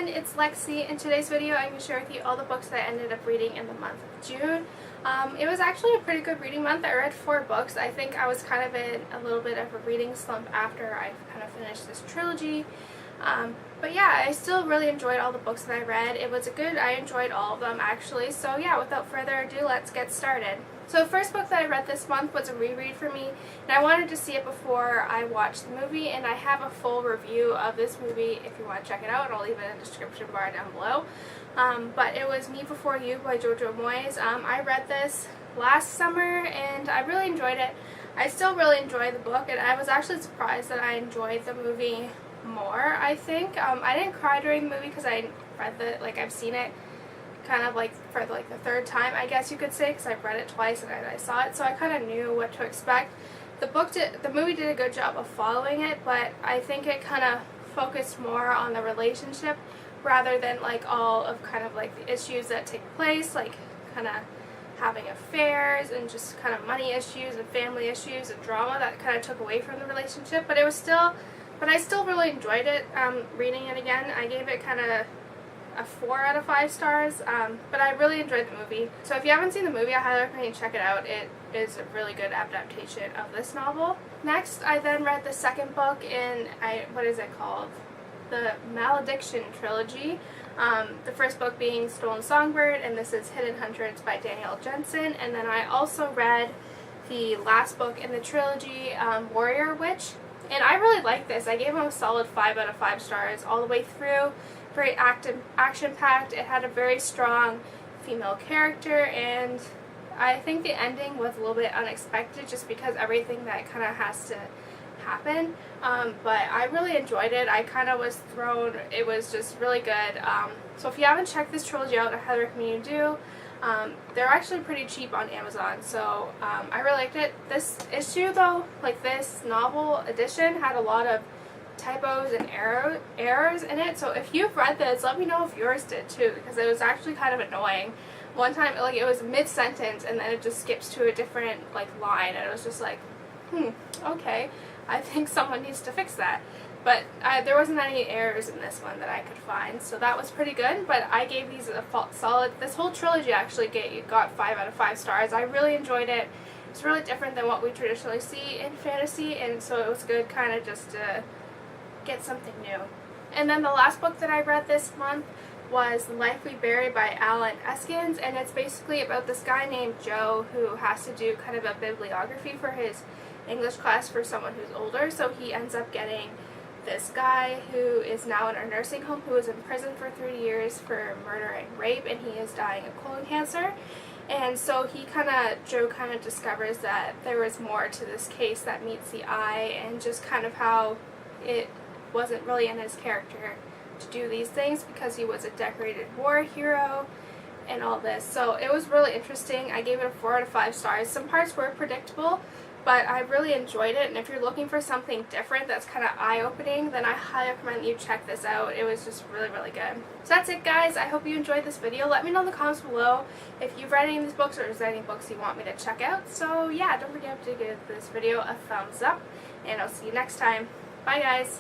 everyone, it's Lexi. In today's video I'm going to share with you all the books that I ended up reading in the month of June. It was actually a pretty good reading month. I read 4 books. I think I was kind of in a little bit of a reading slump after I kind of finished this trilogy. But yeah, I still really enjoyed all the books that I read. I enjoyed all of them actually. So yeah, without further ado, let's get started. So the first book that I read this month was a reread for me, and I wanted to see it before I watched the movie, and I have a full review of this movie if you want to check it out. I'll leave it in the description bar down below. But it was Me Before You by Jojo Moyes. I read this last summer and I really enjoyed it. I still really enjoy the book, and I was actually surprised that I enjoyed the movie more, I think. I didn't cry during the movie because I read I've seen it kind of for the 3rd time, I guess you could say, because I've read it twice and I saw it, so I kind of knew what to expect. The movie did a good job of following it, but I think it kind of focused more on the relationship rather than all of the issues that take place, kind of having affairs and just kind of money issues and family issues and drama that kind of took away from the relationship. But I still really enjoyed it. Reading it again, I gave it kind of a 4 out of 5 stars, but I really enjoyed the movie. So if you haven't seen the movie, I highly recommend you check it out. It is a really good adaptation of this novel. Next, I then read the second book in, what is it called? The Malediction Trilogy. The first book being Stolen Songbird, and this is Hidden Huntress by Danielle Jensen. And then I also read the last book in the trilogy, Warrior Witch. And I really liked this. I gave him a solid 5 out of 5 stars all the way through. Very action-packed. It had a very strong female character, and I think the ending was a little bit unexpected just because everything that kind of has to happen. But I really enjoyed it. I kind of was thrown. It was just really good. So if you haven't checked this trilogy out, I highly recommend you do. They're actually pretty cheap on Amazon, so I really liked it. This issue though, this novel edition, had a lot of typos and errors in it, so if you've read this, let me know if yours did too, because it was actually kind of annoying. One time, it was mid-sentence and then it just skips to a different line, and it was just okay, I think someone needs to fix that. But there wasn't any errors in this one that I could find, so that was pretty good. But I gave these a solid, this whole trilogy actually got 5 out of 5 stars. I really enjoyed it. It's really different than what we traditionally see in fantasy, and so it was good kind of just to get something new. And then the last book that I read this month was The Life We Bury by Eskens, and it's basically about this guy named Joe who has to do kind of a bibliography for his English class for someone who's older. So he ends up getting this guy who is now in a nursing home, who was in prison for 3 years for murder and rape, and he is dying of colon cancer. And so Joe kind of discovers that there was more to this case that meets the eye, and just kind of how it wasn't really in his character to do these things because he was a decorated war hero and all this. So it was really interesting. I gave it a 4 out of 5 stars. Some parts were predictable, but I really enjoyed it, and if you're looking for something different that's kind of eye-opening, then I highly recommend you check this out. It was just really, really good. So that's it, guys. I hope you enjoyed this video. Let me know in the comments below if you've read any of these books or if there's any books you want me to check out. So yeah, don't forget to give this video a thumbs up, and I'll see you next time. Bye, guys.